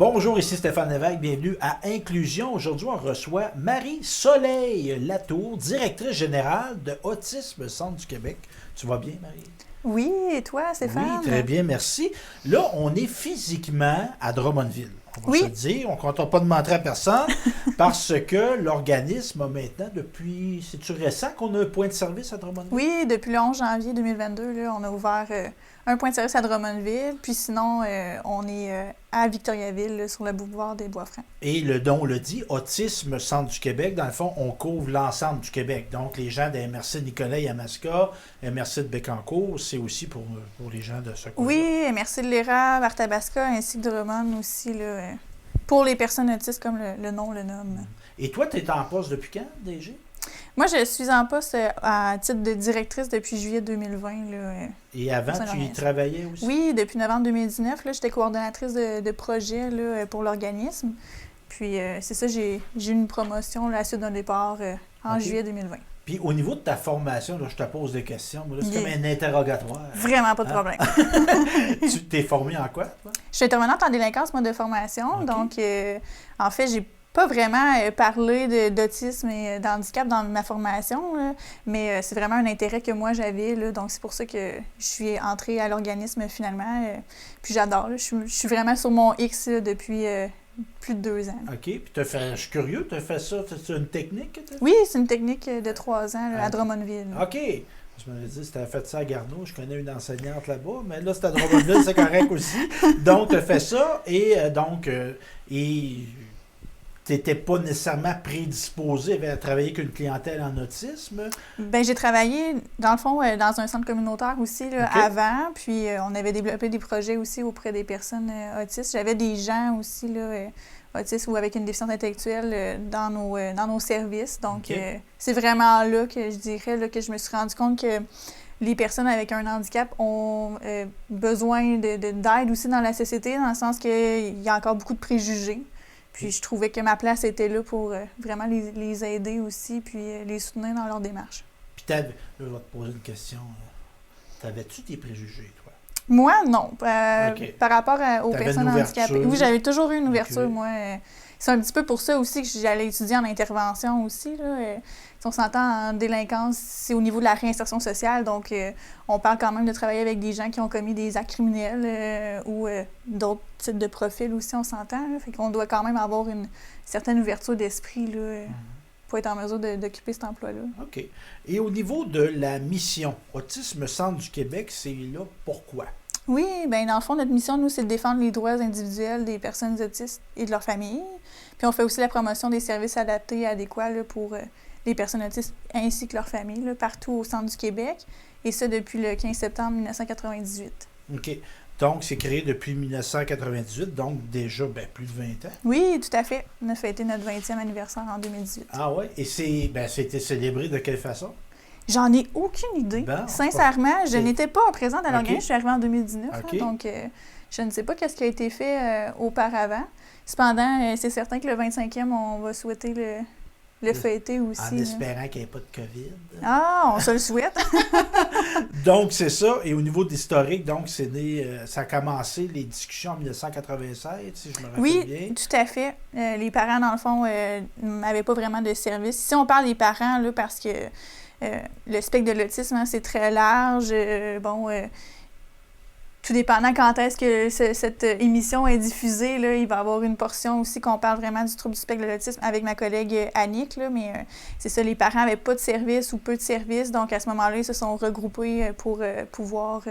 Bonjour, ici Stéphane Lévesque, bienvenue à Inclusion. Aujourd'hui, on reçoit Marie-Soleil Latour, directrice générale de Autisme Centre du Québec. Tu vas bien, Marie? Oui, et toi, Stéphane? Oui, très bien, merci. Là, on est physiquement à Drummondville. On va se le dire, on ne compte pas de mentir à personne, parce que l'organisme a maintenant, depuis, c'est-tu récent qu'on a un point de service à Drummondville? Oui, depuis le 11 janvier 2022, là, on a ouvert un point de service à Drummondville, puis sinon, on est à Victoriaville, là, sur le boulevard des Bois-Francs. Et le don le dit, Autisme Centre du Québec, dans le fond, on couvre l'ensemble du Québec. Donc, les gens de MRC Nicolas et Yamaska, MRC de Bécancour, c'est aussi pour les gens de ce coin-là. Oui, merci de l'Érable, Arthabasca, ainsi que Drummond aussi, là, pour les personnes autistes, comme le nom le nomme. Et toi, tu es en poste depuis quand, DG? Moi, je suis en poste à titre de directrice depuis juillet 2020. Là, et avant, tu y travaillais aussi? Oui, depuis novembre 2019. J'étais coordonnatrice de projet là, pour l'organisme. Puis, c'est ça, j'ai eu une promotion là, à la suite d'un départ en juillet 2020. Puis, au niveau de ta formation, là, je te pose des questions. Là, c'est comme un interrogatoire. Vraiment pas de problème. Tu t'es formée en quoi, toi? Je suis intervenante en délinquance, moi, de formation. Donc, en fait, j'ai pas vraiment parlé d'autisme et d'handicap dans ma formation, là, mais c'est vraiment un intérêt que moi j'avais. Là, donc, c'est pour ça que je suis entrée à l'organisme finalement. Puis j'adore. Je suis vraiment sur mon X là, depuis plus de 2 ans. OK. Puis je suis curieux, tu as fait ça. C'est une technique? Oui, c'est une technique de 3 ans là, à Drummondville. OK. Je me dit, si tu avais fait ça à Garneau, je connais une enseignante là-bas, mais là, c'est à Drummondville, c'est correct aussi. Donc, tu as fait ça et tu n'étais pas nécessairement prédisposé à travailler avec une clientèle en autisme? Bien, j'ai travaillé, dans le fond, dans un centre communautaire aussi là, avant. Puis, on avait développé des projets aussi auprès des personnes autistes. J'avais des gens aussi là, autistes ou avec une déficience intellectuelle dans nos services. Donc, c'est vraiment là que je dirais là, que je me suis rendu compte que les personnes avec un handicap ont besoin d'aide aussi dans la société, dans le sens qu'il y a encore beaucoup de préjugés. Puis je trouvais que ma place était là pour vraiment les aider aussi, puis les soutenir dans leur démarche. Puis là, je vais te poser une question. T'avais-tu des préjugés, toi? Moi, non. Par rapport aux personnes handicapées. Oui, j'avais toujours eu une ouverture, moi. C'est un petit peu pour ça aussi que j'allais étudier en intervention aussi. Là. Si on s'entend en délinquance, c'est au niveau de la réinsertion sociale. Donc, on parle quand même de travailler avec des gens qui ont commis des actes criminels ou d'autres types de profils aussi, on s'entend. Là. Fait qu'on doit quand même avoir une certaine ouverture d'esprit là, pour être en mesure d'occuper cet emploi-là. OK. Et au niveau de la mission, Autisme Centre du Québec, c'est là pourquoi? Oui, bien, dans le fond, notre mission, nous, c'est de défendre les droits individuels des personnes autistes et de leurs familles. Puis on fait aussi la promotion des services adaptés et adéquats là, pour les personnes autistes ainsi que leurs familles, là, partout au centre du Québec. Et ça, depuis le 15 septembre 1998. OK. Donc, c'est créé depuis 1998, donc déjà plus de 20 ans. Oui, tout à fait. On a fêté notre 20e anniversaire en 2018. Ah oui? Et c'était célébré de quelle façon? J'en ai aucune idée. Bon, sincèrement, je n'étais pas présente à l'organisme. Je suis arrivée en 2019, là, donc je ne sais pas ce qui a été fait auparavant. Cependant, c'est certain que le 25e, on va souhaiter le fêter aussi. En espérant qu'il n'y ait pas de COVID. Ah, on se le souhaite. Donc, c'est ça. Et au niveau de l'historique, donc, c'est né, ça a commencé les discussions en 1996, si je me rappelle bien. Oui, tout à fait. Les parents, dans le fond, n'avaient pas vraiment de service. Si on parle des parents, là, parce que le spectre de l'autisme, hein, c'est très large. Tout dépendant quand est-ce que cette émission est diffusée, là, il va y avoir une portion aussi qu'on parle vraiment du trouble du spectre de l'autisme avec ma collègue Annick. Là, mais c'est ça, les parents n'avaient pas de service ou peu de service. Donc, à ce moment-là, ils se sont regroupés pour pouvoir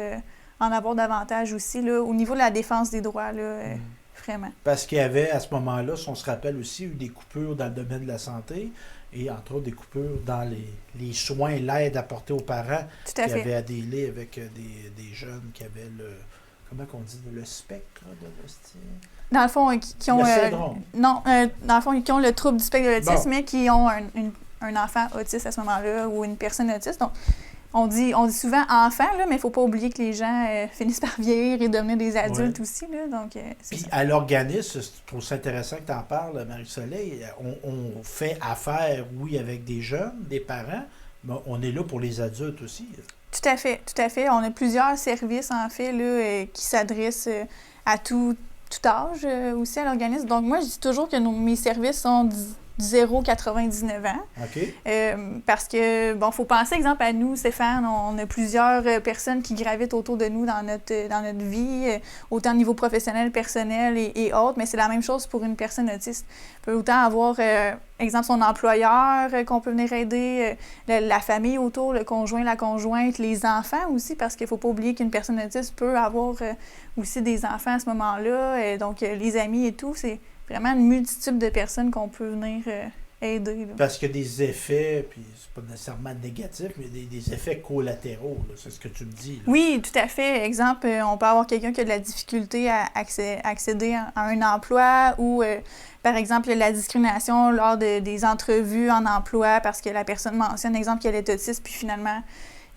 en avoir davantage aussi. Là, au niveau de la défense des droits, là, vraiment. Parce qu'il y avait, à ce moment-là, si on se rappelle aussi, eu des coupures dans le domaine de la santé. Et entre autres, des coupures dans les soins, l'aide apportée aux parents qui avaient à dealer avec des jeunes qui avaient comment on dit, le spectre de l'autisme? Dans le fond, qui ont... le syndrome. Non, dans le fond, qui ont le trouble du spectre de l'autisme, mais qui ont un enfant autiste à ce moment-là ou une personne autiste. Donc, on dit souvent enfant, là, mais il ne faut pas oublier que les gens finissent par vieillir et devenir des adultes aussi. Là, donc, puis à l'organisme, je trouve ça intéressant que tu en parles, Marie-Soleil, on fait affaire, oui, avec des jeunes, des parents, mais on est là pour les adultes aussi. Tout à fait, tout à fait. On a plusieurs services, en fait, là, qui s'adressent à tous tout âge aussi à l'organisme. Donc, moi, je dis toujours que mes services sont 0,99 ans. OK. Parce que, bon, il faut penser, exemple, à nous, Stéphane, on a plusieurs personnes qui gravitent autour de nous dans notre vie, autant au niveau professionnel, personnel et autres, mais c'est la même chose pour une personne autiste. On peut autant avoir, exemple, son employeur qu'on peut venir aider, la famille autour, le conjoint, la conjointe, les enfants aussi, parce qu'il ne faut pas oublier qu'une personne autiste peut avoir aussi des enfants à ce moment-là, donc les amis et tout, c'est vraiment une multitude de personnes qu'on peut venir aider. Là. Parce qu'il y a des effets, puis c'est pas nécessairement négatif, mais des effets collatéraux, là, c'est ce que tu me dis. Là. Oui, tout à fait. Exemple, on peut avoir quelqu'un qui a de la difficulté à accéder à un emploi ou, par exemple, il y a de la discrimination lors des entrevues en emploi parce que la personne mentionne, exemple, qu'elle est autiste, puis finalement,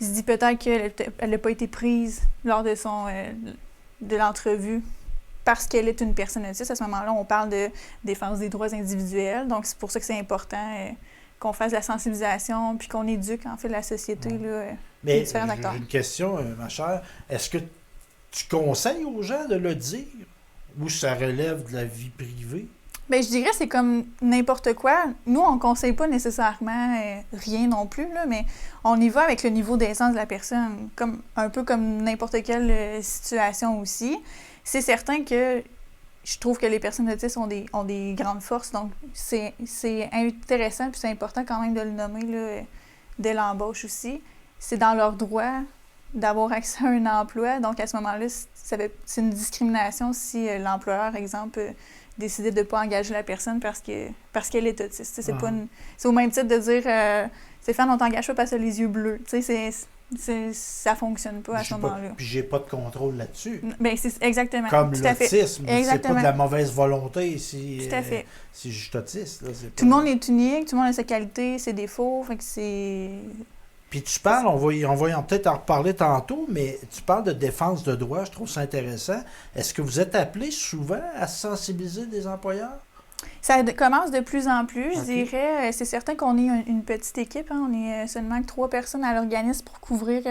il se dit peut-être qu'elle n'a pas été prise lors de l'entrevue. Parce qu'elle est une personne autiste, à ce moment-là, on parle de défense des droits individuels. Donc, c'est pour ça que c'est important qu'on fasse la sensibilisation puis qu'on éduque, en fait, la société, là, les différents acteurs. J'ai une question, ma chère. Est-ce que tu conseilles aux gens de le dire ou ça relève de la vie privée? Bien, je dirais que c'est comme n'importe quoi. Nous, on ne conseille pas nécessairement rien non plus, là, mais on y va avec le niveau d'aisance de la personne, un peu comme n'importe quelle situation aussi. C'est certain que je trouve que les personnes autistes ont des grandes forces, donc c'est intéressant puis c'est important quand même de le nommer là, dès l'embauche aussi. C'est dans leur droit d'avoir accès à un emploi, donc à ce moment-là, c'est une discrimination si l'employeur, exemple, décidait de ne pas engager la personne parce qu'elle est autiste. C'est au même titre de dire Stéphane, on t'engage pas parce que les yeux bleus. Ça fonctionne pas à ce moment-là. Puis j'ai pas de contrôle là-dessus. Bien, c'est exactement. Comme l'autisme, c'est pas de la mauvaise volonté si je suis autiste. Là, tout le monde est unique, tout le monde a ses qualités, ses défauts, fait que c'est... Puis tu parles, on va peut-être en reparler tantôt, mais tu parles de défense de droit, je trouve ça intéressant. Est-ce que vous êtes appelé souvent à sensibiliser des employeurs? Ça commence de plus en plus, je dirais. C'est certain qu'on est une petite équipe. Hein. On est seulement 3 personnes à l'organisme pour couvrir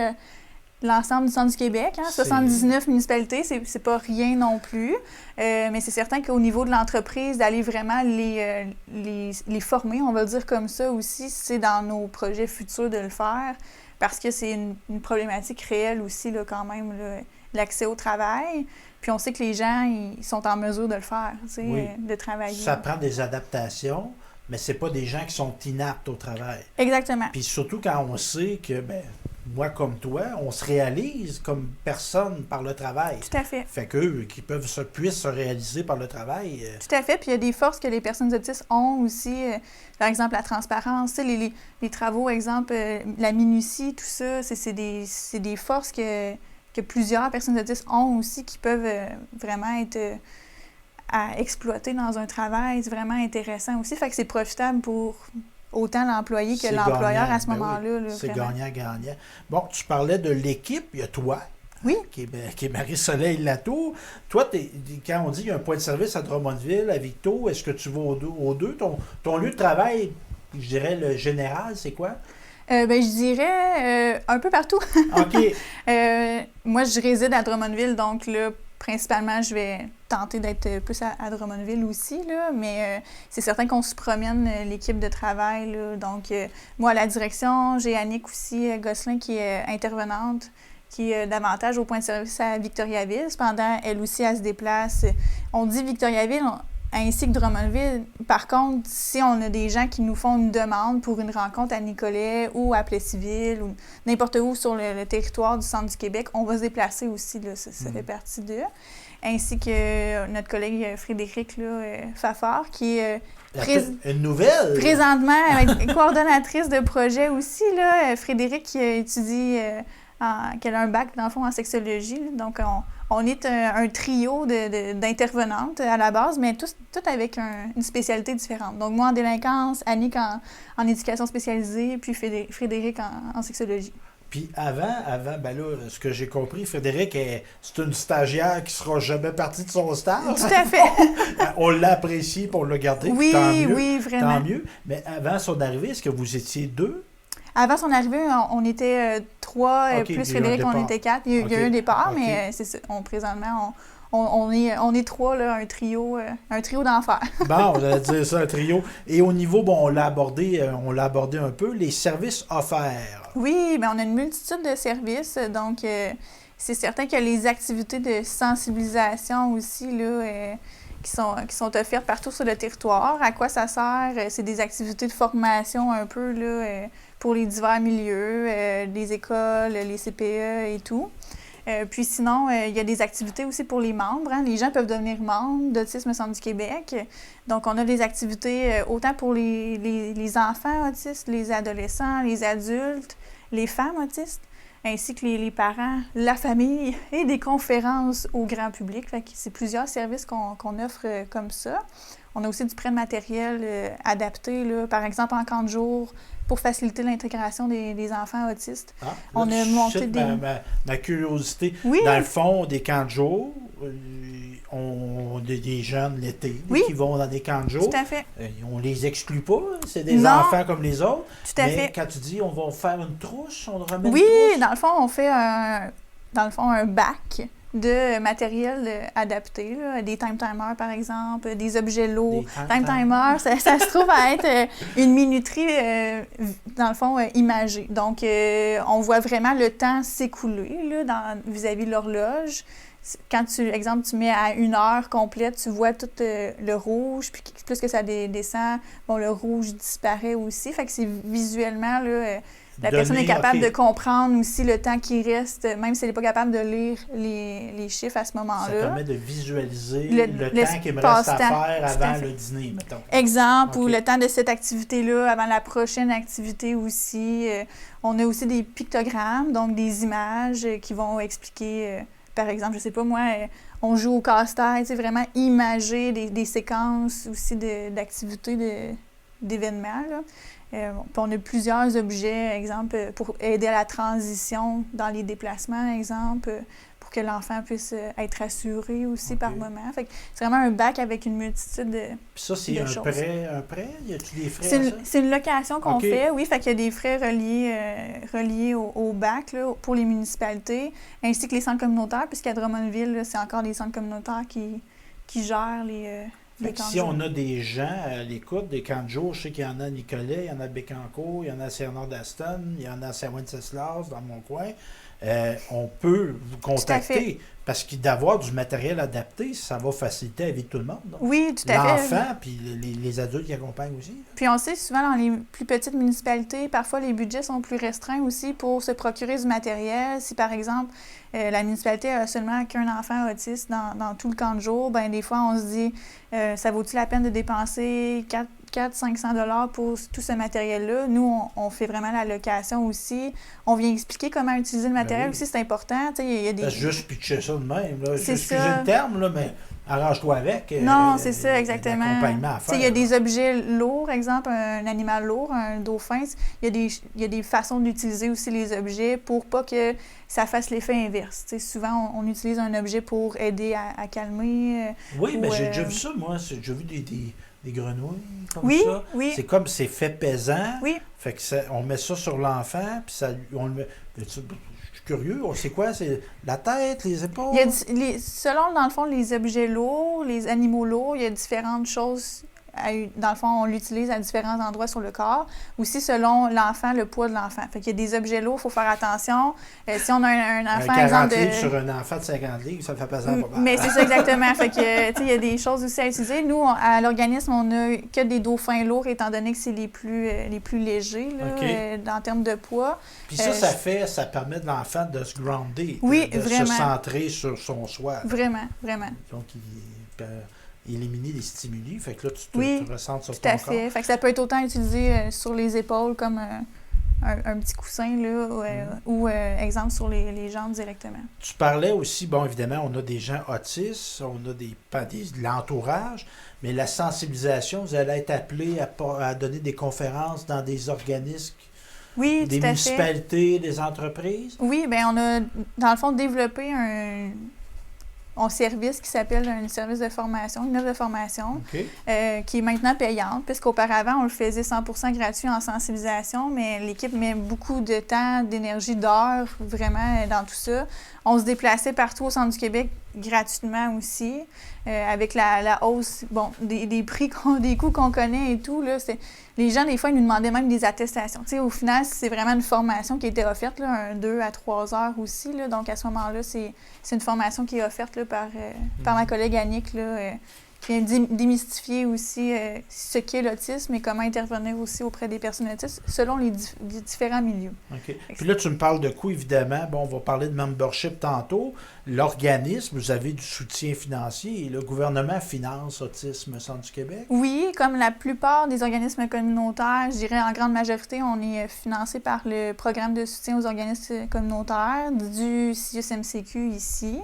l'ensemble du centre du Québec. Hein. 79 municipalités, c'est pas rien non plus. Mais c'est certain qu'au niveau de l'entreprise, d'aller vraiment les former, on va dire comme ça aussi, c'est dans nos projets futurs de le faire, parce que c'est une problématique réelle aussi, là, quand même, là, l'accès au travail. Puis on sait que les gens, ils sont en mesure de le faire, de travailler. Ça prend des adaptations, mais c'est pas des gens qui sont inaptes au travail. Exactement. Puis surtout quand on sait que, moi comme toi, on se réalise comme personne par le travail. Tout à fait. Fait qu'eux, qui puissent se réaliser par le travail. Tout à fait. Puis il y a des forces que les personnes autistes ont aussi. Par exemple, la transparence, les travaux, exemple, la minutie, tout ça, c'est des forces que plusieurs personnes autistes ont aussi, qui peuvent vraiment être à exploiter dans un travail. C'est vraiment intéressant aussi. Fait que c'est profitable pour autant l'employé que l'employeur à ce moment-là. Oui. C'est gagnant-gagnant. Bon, tu parlais de l'équipe, il y a toi. Oui. Qui est Marie-Soleil Latour. Toi, quand on dit qu'il y a un point de service à Drummondville, à Victo, est-ce que tu vas aux deux? Ton lieu de travail, je dirais le général, c'est quoi? Je dirais un peu partout. OK. Moi, je réside à Drummondville, donc là, principalement, je vais tenter d'être plus à Drummondville aussi, là, mais c'est certain qu'on se promène, l'équipe de travail. Là, donc, moi, à la direction, j'ai Annick aussi, Gosselin, qui est intervenante, qui est davantage au point de service à Victoriaville. Cependant, elle aussi, elle se déplace. On dit Victoriaville, ainsi que Drummondville. Par contre, si on a des gens qui nous font une demande pour une rencontre à Nicolet ou à Plessisville ou n'importe où sur le territoire du centre du Québec, on va se déplacer aussi. Là, ça fait partie d'eux. Ainsi que notre collègue Frédéric Fafard, qui est une nouvelle! Présentement, coordonnatrice de projet aussi. Là, Frédéric qui étudie, qu'elle a un bac, dans le fond, en sexologie. Là, donc, on est un trio d'intervenantes à la base, mais toutes avec une spécialité différente. Donc, moi en délinquance, Annick en éducation spécialisée, puis Frédéric en sexologie. Puis avant, ben là, ce que j'ai compris, Frédéric, c'est une stagiaire qui sera jamais partie de son stage. Tout à fait. On l'a apprécié pour le garder. Oui, tant mieux, oui, vraiment. Tant mieux. Mais avant son arrivée, est-ce que vous étiez 2? Avant son arrivée, on était 3, okay, plus Frédéric, on était 4. Il y a eu un départ, mais c'est ça. Présentement, on est trois, là, un trio d'enfer. Bon, on allait dire ça, un trio. Et au niveau, on l'a abordé un peu, les services offerts. Oui, bien, on a une multitude de services. Donc, c'est certain qu'il y a les activités de sensibilisation aussi, là, qui sont offertes partout sur le territoire. À quoi ça sert? C'est des activités de formation un peu là, pour les divers milieux, les écoles, les CPE et tout. Puis sinon, il y a des activités aussi pour les membres. Hein. Les gens peuvent devenir membres d'Autisme Centre du Québec. Donc, on a des activités autant pour les enfants autistes, les adolescents, les adultes, les femmes autistes, ainsi que les parents, la famille et des conférences au grand public. Fait que c'est plusieurs services qu'on offre comme ça. On a aussi du prêt de matériel adapté, là, par exemple en camp de jour, pour faciliter l'intégration des enfants autistes. Ah, là, on a monté ma curiosité. Oui. Dans le fond, des camps de jour, on a des jeunes l'été qui vont dans des camps de jour. Tout à fait. On les exclut pas, c'est des enfants comme les autres. Tout à fait. Quand tu dis on va faire une trousse, on remet une trousse. Oui, dans le fond, on fait un bac de matériel adapté, là, des time-timers, par exemple, des objets lourds. Time-timers, ça se trouve à être une minuterie, dans le fond, imagée. Donc, on voit vraiment le temps s'écouler là, vis-à-vis de l'horloge. Quand tu mets à 1 heure complète, tu vois tout le rouge, puis plus que ça descend, le rouge disparaît aussi. Fait que c'est visuellement, là, la personne est capable de comprendre aussi le temps qui reste, même si elle n'est pas capable de lire les chiffres à ce moment-là. Ça permet de visualiser le temps qu'il me reste à faire avant le dîner, mettons. Exemple, ou le temps de cette activité-là avant la prochaine activité aussi. On a aussi des pictogrammes, donc des images qui vont expliquer, par exemple, je sais pas moi, on joue au casse-tête, c'est vraiment imager des séquences aussi d'activités, d'événements, là. Puis on a plusieurs objets, exemple, pour aider à la transition dans les déplacements, exemple, pour que l'enfant puisse être assuré aussi par moment. Fait que c'est vraiment un bac avec une multitude de Puis ça, c'est choses. Un prêt? Y a-t-il des frais à ça? C'est une location qu'on fait, oui. Fait qu'il y a des frais reliés au bac là, pour les municipalités, ainsi que les centres communautaires, puisqu'à Drummondville, c'est encore des centres communautaires qui gèrent les si on a des gens à l'écoute, des camps de jour, je sais qu'il y en a à Nicolet, il y en a à Bécancour, il y en a à Saint-Bernard-d'Aston, il y en a à Saint-Wenceslas, dans mon coin. On peut vous contacter parce que d'avoir du matériel adapté, ça va faciliter la vie de tout le monde. Donc. Oui, tout à fait. L'enfant, puis les adultes qui accompagnent aussi. Puis on sait souvent dans les plus petites municipalités, parfois les budgets sont plus restreints aussi pour se procurer du matériel. Si par exemple, la municipalité a seulement qu'un enfant autiste dans tout le camp de jour, bien des fois on se dit, ça vaut-il la peine de dépenser 400-500 $ pour tout ce matériel-là? Nous, on fait vraiment la location aussi. On vient expliquer comment utiliser le matériel aussi, c'est important. Il y a des... Juste pitcher ça de même. C'est excusez le terme, là, mais arrange-toi avec. Non, c'est ça, exactement. Accompagnement à faire. Il y a des objets lourds, exemple, un animal lourd, un dauphin. Il y a des façons d'utiliser aussi les objets pour pas que ça fasse l'effet inverse. Souvent, on utilise un objet pour aider à calmer. Oui, mais j'ai déjà vu ça, moi. J'ai déjà vu des grenouilles comme ça. Oui. C'est comme c'est fait pesant. Oui. Fait que on met ça sur l'enfant, puis on le met. Je suis curieux, on sait quoi? C'est la tête, les épaules? Selon, dans le fond, les objets lourds, les animaux lourds, il y a différentes choses. Dans le fond, on l'utilise à différents endroits sur le corps. Aussi, selon l'enfant, le poids de l'enfant. Fait qu'il y a des objets lourds, il faut faire attention. Si on a un enfant, 40 livres sur un enfant de 50 livres, ça le fait peser pas mal. Mais c'est ça, exactement. Fait que, il y a des choses aussi à utiliser. Nous, à l'organisme, on n'a que des dauphins lourds, étant donné que c'est les plus légers, là, en termes de poids. Puis ça permet de l'enfant de se grounder, de vraiment. se centrer sur son soi. Vraiment, vraiment. Donc, il peut éliminer les stimuli, fait que là, tu te ressentes sur ton corps. Tout à fait. Fait que ça peut être autant utilisé sur les épaules comme un petit coussin, là, ou exemple, sur les jambes directement. Tu parlais aussi, bon, évidemment, on a des gens autistes, on a de l'entourage, mais la sensibilisation, vous allez être appelé à donner des conférences dans des organismes, des municipalités, des entreprises? Oui, bien, on a, dans le fond, développé un service qui s'appelle un service de formation, une offre de formation, qui est maintenant payante, puisqu'auparavant, on le faisait 100% gratuit en sensibilisation, mais l'équipe met beaucoup de temps, d'énergie, d'heures, vraiment, dans tout ça. On se déplaçait partout au centre du Québec gratuitement aussi, avec la hausse des prix, des coûts qu'on connaît et tout. Là, les gens, des fois, ils nous demandaient même des attestations. Tu sais, au final, c'est vraiment une formation qui a été offerte, là, 2 à 3 heures aussi. Là, donc, à ce moment-là, c'est une formation qui est offerte là, par ma collègue Annick, là, qui vient démystifier aussi ce qu'est l'autisme et comment intervenir aussi auprès des personnes autistes selon les différents milieux. OK. Puis là, tu me parles de coûts, évidemment. Bon, on va parler de membership tantôt. L'organisme, vous avez du soutien financier et le gouvernement finance Autisme Centre du Québec? Oui, comme la plupart des organismes communautaires, je dirais en grande majorité, on est financé par le programme de soutien aux organismes communautaires du CIUS-MCQ ici.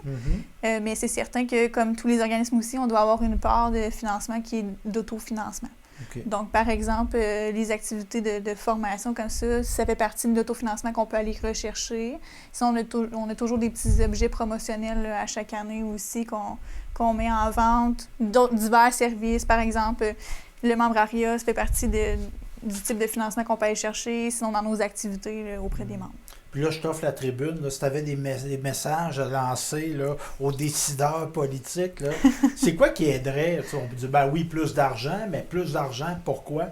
Mm-hmm. Mais c'est certain que, comme tous les organismes aussi, on doit avoir une part de financement qui est d'autofinancement. Okay. Donc, par exemple, les activités de formation comme ça fait partie de l'autofinancement qu'on peut aller rechercher. Sinon, on a toujours des petits objets promotionnels là, à chaque année aussi qu'on met en vente. D'autres divers services, par exemple, le membrariat, ça fait partie du type de financement qu'on peut aller chercher, sinon dans nos activités là, auprès des membres. Puis là, je t'offre la tribune. Là, si tu avais des messages à lancer là, aux décideurs politiques, là, c'est quoi qui aiderait? On peut dire, ben oui, plus d'argent, mais plus d'argent, pourquoi?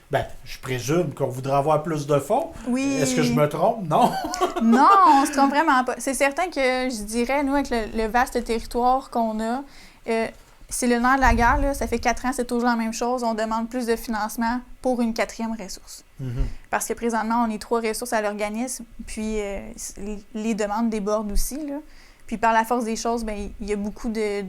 Ben, je présume qu'on voudrait avoir plus de fonds. Oui. Est-ce que je me trompe? Non? Non, on se trompe vraiment pas. C'est certain que, je dirais, nous, avec le vaste territoire qu'on a, c'est le nerf de la guerre, là. Ça fait 4 ans, c'est toujours la même chose. On demande plus de financement pour une 4e ressource. Mm-hmm. Parce que présentement, on est 3 ressources à l'organisme, puis les demandes débordent aussi, là. Puis par la force des choses, bien, il y a beaucoup de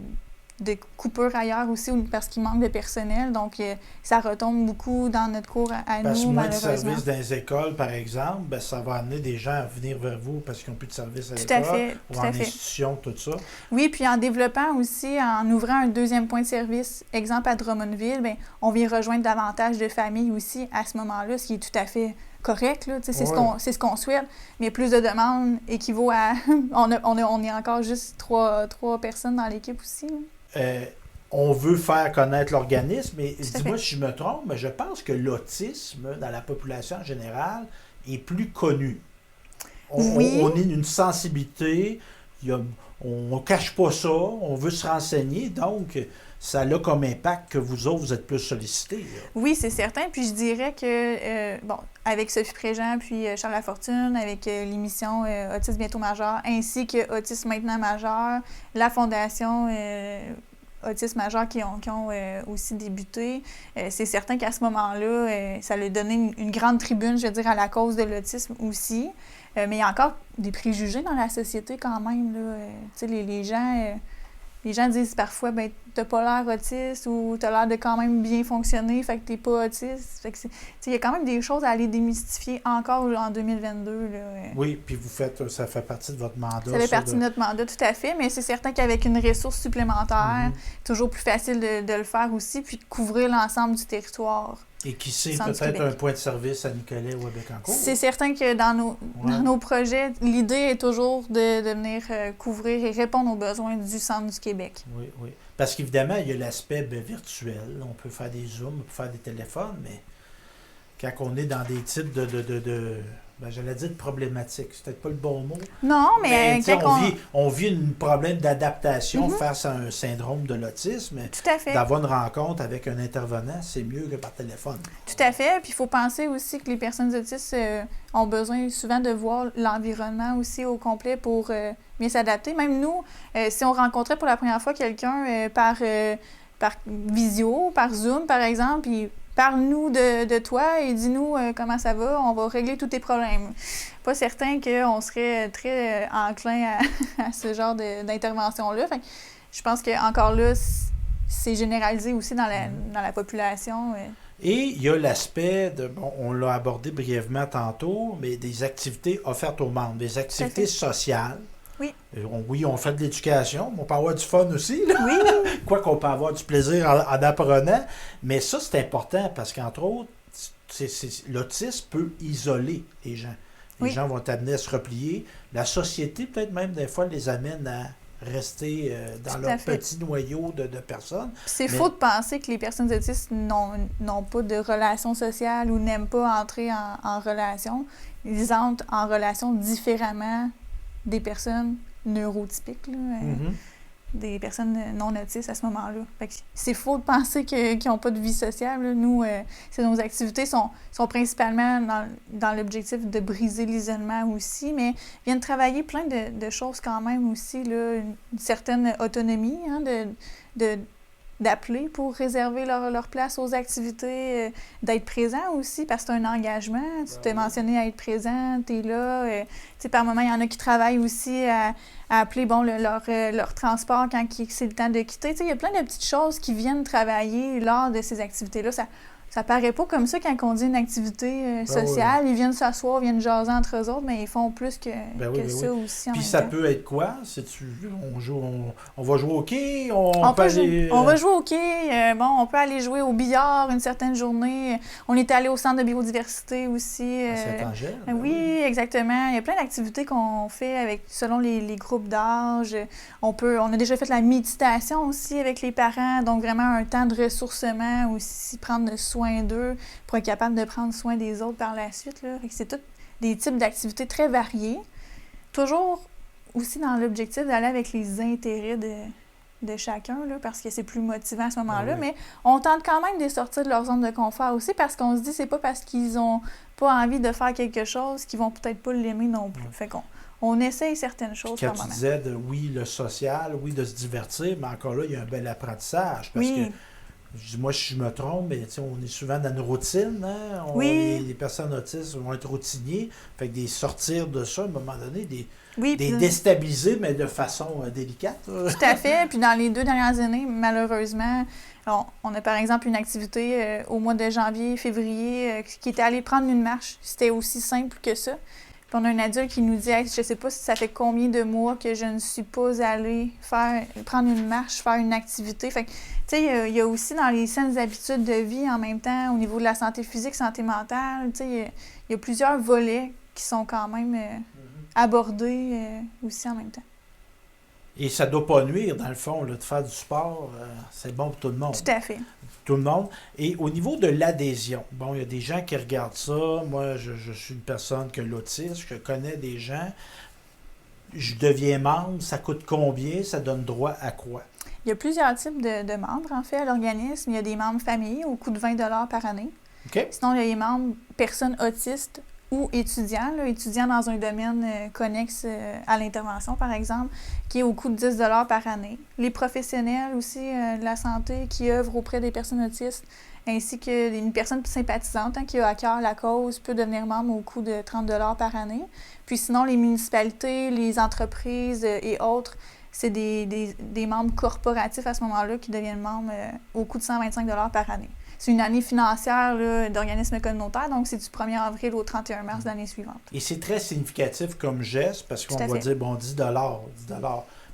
coupures ailleurs aussi parce qu'il manque de personnel. Donc, ça retombe beaucoup dans notre cours à parce nous, moins de malheureusement. services dans les écoles, par exemple, bien, ça va amener des gens à venir vers vous parce qu'ils n'ont plus de services à l'école ou en institution, tout ça. Oui, puis en développant aussi, en ouvrant un 2e point de service, exemple à Drummondville, bien, on vient rejoindre davantage de familles aussi à ce moment-là, ce qui est tout à fait correct, là, c'est ce qu'on souhaite, mais plus de demandes équivaut à... on est encore juste 3 personnes dans l'équipe aussi. On veut faire connaître l'organisme, et dis-moi si je me trompe, mais je pense que l'autisme, dans la population en général, est plus connu. On est une sensibilité, on ne cache pas ça, on veut se renseigner, donc ça a comme impact que vous autres, vous êtes plus sollicités. Là. Oui, c'est certain. Puis je dirais que, avec Sophie Préjean, puis Charles Lafortune, avec l'émission Autisme bientôt majeur, ainsi que Autisme maintenant majeur, la Fondation Autisme majeur qui ont aussi débuté, c'est certain qu'à ce moment-là, ça a donné une grande tribune, je veux dire, à la cause de l'autisme aussi. Mais il y a encore des préjugés dans la société quand même, là. Tu sais, les gens disent parfois, ben t'as pas l'air autiste ou t'as l'air de quand même bien fonctionner, fait que t'es pas autiste. Fait que il y a quand même des choses à aller démystifier encore en 2022. Là. Oui, puis ça fait partie de votre mandat. Ça fait partie de notre mandat, tout à fait, mais c'est certain qu'avec une ressource supplémentaire, toujours plus facile de le faire aussi, puis de couvrir l'ensemble du territoire. Et qui sait, peut-être un point de service à Nicolet ou à Bécancour. C'est certain que dans nos projets, l'idée est toujours de venir couvrir et répondre aux besoins du Centre du Québec. Oui, oui. Parce qu'évidemment, il y a l'aspect virtuel. On peut faire des Zooms, on peut faire des téléphones, mais quand on est dans des types j'allais dire de problématiques, c'est peut-être pas le bon mot. Non, mais on vit un problème d'adaptation face à un syndrome de l'autisme. Tout à fait. D'avoir une rencontre avec un intervenant, c'est mieux que par téléphone. Tout à fait. Puis il faut penser aussi que les personnes autistes ont besoin souvent de voir l'environnement aussi au complet pour mieux s'adapter. Même nous, si on rencontrait pour la première fois quelqu'un par visio, par Zoom, par exemple, puis parle-nous de toi et dis-nous comment ça va, on va régler tous tes problèmes. Pas certain qu'on serait très enclin à ce genre d'intervention-là. Fait que je pense qu'encore là, c'est généralisé aussi dans la population. Et il y a l'aspect on l'a abordé brièvement tantôt, mais des activités offertes aux membres, des activités sociales. Oui. On fait de l'éducation, mais on peut avoir du fun aussi. Là. Oui. Quoi qu'on peut avoir du plaisir en apprenant. Mais ça, c'est important parce qu'entre autres, l'autisme peut isoler les gens. Les gens vont amener à se replier. La société, peut-être même des fois, les amène à rester dans leur petit noyau de personnes. C'est faux de penser que les personnes autistes n'ont pas de relation sociale ou n'aiment pas entrer en relation. Ils entrent en relation différemment des personnes neurotypiques. Là. des personnes non autistes à ce moment-là. Fait que c'est faux de penser qu'ils n'ont pas de vie sociale. Là. Nous, nos activités sont principalement dans l'objectif de briser l'isolement aussi, mais viennent travailler plein de choses quand même aussi, là, une certaine autonomie, hein, d'appeler pour réserver leur place aux activités, d'être présent aussi, parce que c'est un engagement. Tu t'es mentionné à être présent, tu es là. Tu sais, par moment, il y en a qui travaillent aussi à appeler leur transport quand c'est le temps de quitter. Tu sais, il y a plein de petites choses qui viennent travailler lors de ces activités-là. Ça paraît pas comme ça quand on dit une activité sociale. Ils viennent s'asseoir, viennent jaser entre eux autres, mais ils font plus que ça aussi en Puis même ça temps. peut être quoi? On va jouer au hockey? On va jouer au hockey. On peut aller jouer au billard une certaine journée. On est allé au centre de biodiversité aussi. À Saint-Angèle? Oui, exactement. Il y a plein d'activités qu'on fait selon les groupes d'âge. On a déjà fait la méditation aussi avec les parents, donc vraiment un temps de ressourcement aussi, prendre soin d'eux pour être capable de prendre soin des autres par la suite. Là. C'est tous des types d'activités très variés. Toujours aussi dans l'objectif d'aller avec les intérêts de chacun, là, parce que c'est plus motivant à ce moment-là. Mais on tente quand même de sortir de leur zone de confort aussi, parce qu'on se dit c'est pas parce qu'ils ont pas envie de faire quelque chose qu'ils vont peut-être pas l'aimer non plus. Fait qu'on essaye certaines choses quand tu disais le social, de se divertir, mais encore là, il y a un bel apprentissage, parce que moi, si je me trompe, mais on est souvent dans une routine. Hein? Les personnes autistes vont être routiniers. Fait que sortir de ça, à un moment donné, des déstabiliser, mais de façon délicate. Tout à fait. Puis dans les 2 dernières années, malheureusement, on a par exemple une activité au mois de janvier, février, qui était allée prendre une marche. C'était aussi simple que ça. Puis on a un adulte qui nous dit hey, « Je sais pas si ça fait combien de mois que je ne suis pas allée prendre une marche, faire une activité. » Fait que, tu sais, il y a aussi dans les saines habitudes de vie en même temps, au niveau de la santé physique, santé mentale, tu sais, il y a plusieurs volets qui sont quand même abordés aussi en même temps. Et ça ne doit pas nuire, dans le fond, là, de faire du sport. C'est bon pour tout le monde. Tout à fait. Tout le monde. Et au niveau de l'adhésion, il y a des gens qui regardent ça. Moi, je suis une personne qui a l'autisme, je connais des gens. Je deviens membre, ça coûte combien? Ça donne droit à quoi? Il y a plusieurs types de membres, en fait, à l'organisme. Il y a des membres famille au coût de 20 $ par année. Okay. Sinon, il y a les membres personnes autistes ou étudiants dans un domaine connexe à l'intervention, par exemple, qui est au coût de 10 $ par année. Les professionnels aussi de la santé qui œuvrent auprès des personnes autistes, ainsi qu'une personne sympathisante qui a à cœur la cause peut devenir membre au coût de 30 $ par année. Puis sinon, les municipalités, les entreprises et autres, c'est des membres corporatifs à ce moment-là qui deviennent membres au coût de 125 $ par année. C'est une année financière d'organismes communautaires, donc c'est du 1er avril au 31 mars de l'année suivante. Et c'est très significatif comme geste, parce qu'on va dire, 10 $.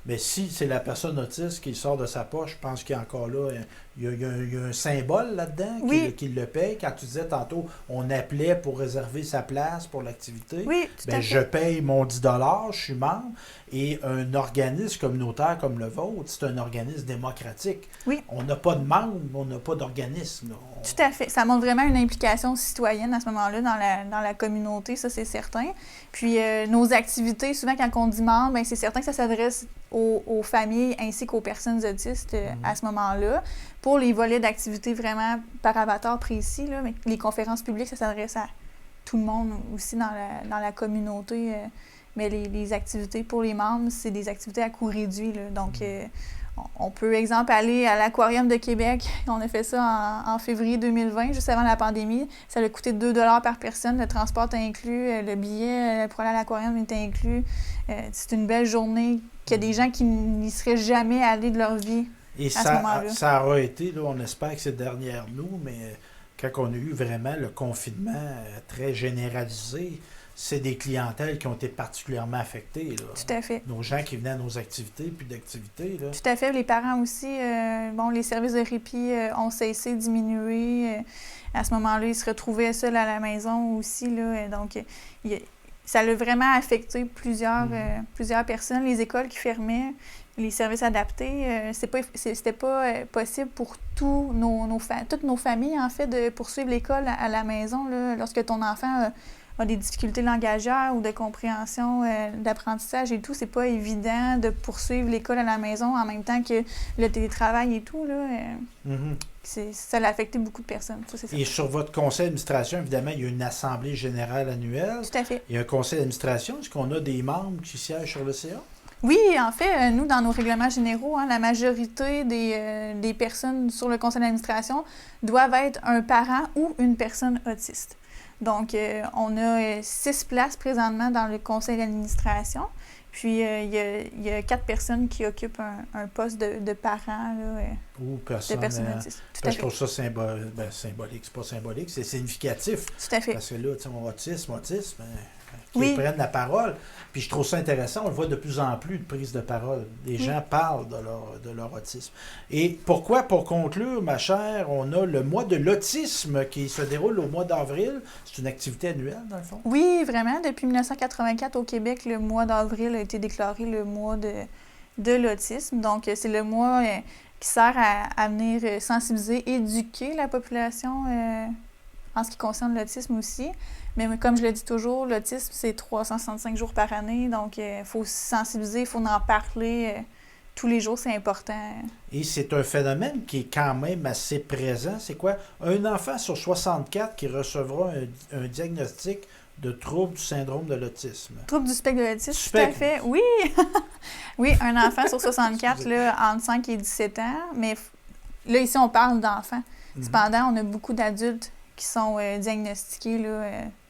Mais si c'est la personne autiste qui sort de sa poche, je pense qu'il y a encore là, il y a un symbole là-dedans qui le paye. Quand tu disais tantôt, on appelait pour réserver sa place pour l'activité. Oui, tout à fait. Je paye mon 10 $, je suis membre. Et un organisme communautaire comme le vôtre, c'est un organisme démocratique. Oui. On n'a pas de membres, on n'a pas d'organisme. Tout à fait. Ça montre vraiment une implication citoyenne à ce moment-là dans la communauté, ça c'est certain. Puis nos activités, souvent quand on dit membre, c'est certain que ça s'adresse aux familles ainsi qu'aux personnes autistes à ce moment-là. Pour les volets d'activités vraiment par avatar précis, mais les conférences publiques, ça s'adresse à tout le monde aussi dans la communauté. Mais les activités pour les membres, c'est des activités à coût réduit. Là. Donc, on peut, exemple, aller à l'Aquarium de Québec. On a fait ça en février 2020, juste avant la pandémie. Ça a coûté 2 $ par personne. Le transport est inclus. Le billet pour aller à l'Aquarium est inclus. C'est une belle journée qu'il y a des gens qui n'y seraient jamais allés de leur vie et à ce moment-là. Ça aura été, là, on espère que c'est derrière nous, mais quand on a eu vraiment le confinement très généralisé, c'est des clientèles qui ont été particulièrement affectées. Là. Tout à fait. Nos gens qui venaient à nos activités, puis d'activités. Là. Tout à fait. Les parents aussi, les services de répit ont cessé, diminué. À ce moment-là, ils se retrouvaient seuls à la maison aussi. Là, donc, ça a vraiment affecté plusieurs personnes. Les écoles qui fermaient, les services adaptés, c'était pas possible pour toutes nos familles, en fait, de poursuivre l'école à la maison. Là, lorsque ton enfant a des difficultés langagières ou de compréhension d'apprentissage et tout, c'est pas évident de poursuivre l'école à la maison en même temps que le télétravail et tout, là. Ça a affecté beaucoup de personnes. Ça, c'est ça. Et sur votre conseil d'administration, évidemment, il y a une assemblée générale annuelle. Tout à fait. Il y a un conseil d'administration. Est-ce qu'on a des membres qui siègent sur le CA? Oui, en fait, nous, dans nos règlements généraux, la majorité des personnes sur le conseil d'administration doivent être un parent ou une personne autiste. Donc, on a 6 places présentement dans le conseil d'administration. Puis, il y a 4 personnes qui occupent un poste de parent là, ou personne, de personnes autistes. Je trouve ça symbolique. C'est pas symbolique, c'est significatif. Tout à fait. Parce que là, tu sais, autisme, qu'ils prennent la parole. Puis je trouve ça intéressant, on le voit de plus en plus de prise de parole. Les gens parlent de leur autisme. Et pourquoi, pour conclure, ma chère, on a le mois de l'autisme qui se déroule au mois d'avril. C'est une activité annuelle, dans le fond? Oui, vraiment. Depuis 1984, au Québec, le mois d'avril a été déclaré le mois de l'autisme. Donc, c'est le mois qui sert à venir sensibiliser, éduquer la population en ce qui concerne l'autisme aussi. Mais comme je le dis toujours, l'autisme, c'est 365 jours par année. Donc, il faut se sensibiliser, il faut en parler tous les jours, c'est important. Et c'est un phénomène qui est quand même assez présent. C'est quoi? Un enfant sur 64 qui recevra un diagnostic de trouble du syndrome de l'autisme. Trouble du spectre de l'autisme, tout à fait. Oui! Oui, un enfant sur 64, là, entre 5 et 17 ans. Mais là, ici, on parle d'enfants. Cependant, on a beaucoup d'adultes qui sont diagnostiqués là,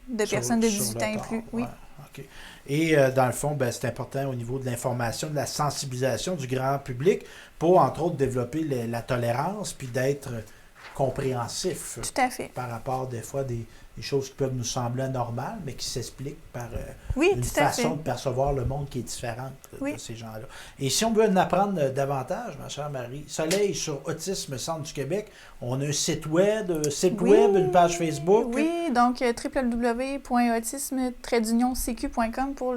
de personnes de 18 ans et plus. Oui. Ouais, okay. Et dans le fond, c'est important au niveau de l'information, de la sensibilisation du grand public pour, entre autres, développer la tolérance puis d'être compréhensif. Tout à fait. Par rapport, des fois, des choses qui peuvent nous sembler anormales, mais qui s'expliquent par une façon de percevoir le monde qui est différente de ces gens-là. Et si on veut en apprendre davantage, ma chère Marie, Soleil sur Autisme Centre du Québec, on a un site web, une page Facebook. Oui, donc www.autisme-cq.com pour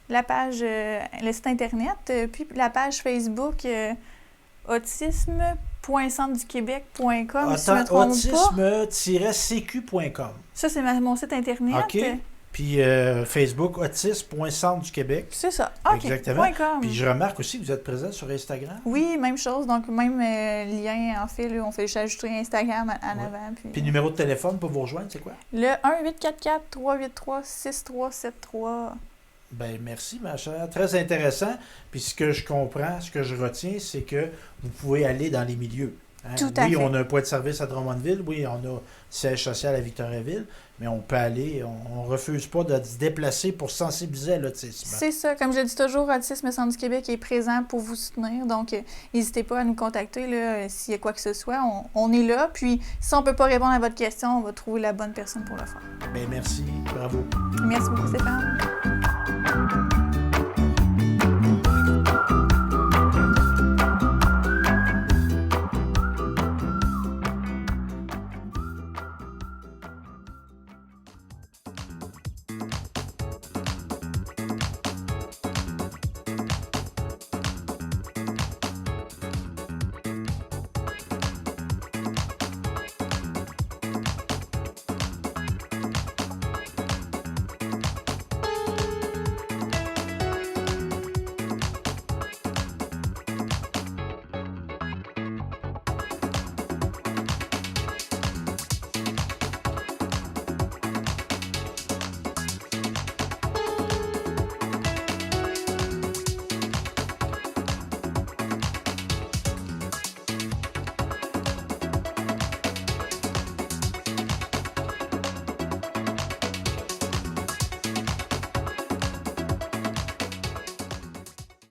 la page, le site Internet, puis la page Facebook autisme.centreduquebec.com, si je me trompe autisme-cq.com. Ça, c'est mon site Internet. OK. Puis Facebook, autisme.centre du Québec. C'est ça. OK. Exactement. Puis je remarque aussi que vous êtes présent sur Instagram. Oui, même chose. Donc, même lien, en fait, là, on fait juste ajouter Instagram en avant. Puis numéro de téléphone pour vous rejoindre, c'est quoi? Le 1-844-383-6373. Bien, merci, ma chère. Très intéressant. Puis ce que je comprends, ce que je retiens, c'est que vous pouvez aller dans les milieux. Hein? Tout à fait. On a un point de service à Drummondville. Oui, on a siège social à Victoriaville. Mais on peut aller, on ne refuse pas de se déplacer pour sensibiliser à l'autisme. C'est ça. Comme je le dis toujours, Autisme Centre du Québec est présent pour vous soutenir. Donc, n'hésitez pas à nous contacter là, s'il y a quoi que ce soit. On est là. Puis, si on ne peut pas répondre à votre question, on va trouver la bonne personne pour le faire. Bien, merci. Bravo. Merci beaucoup, Stéphane.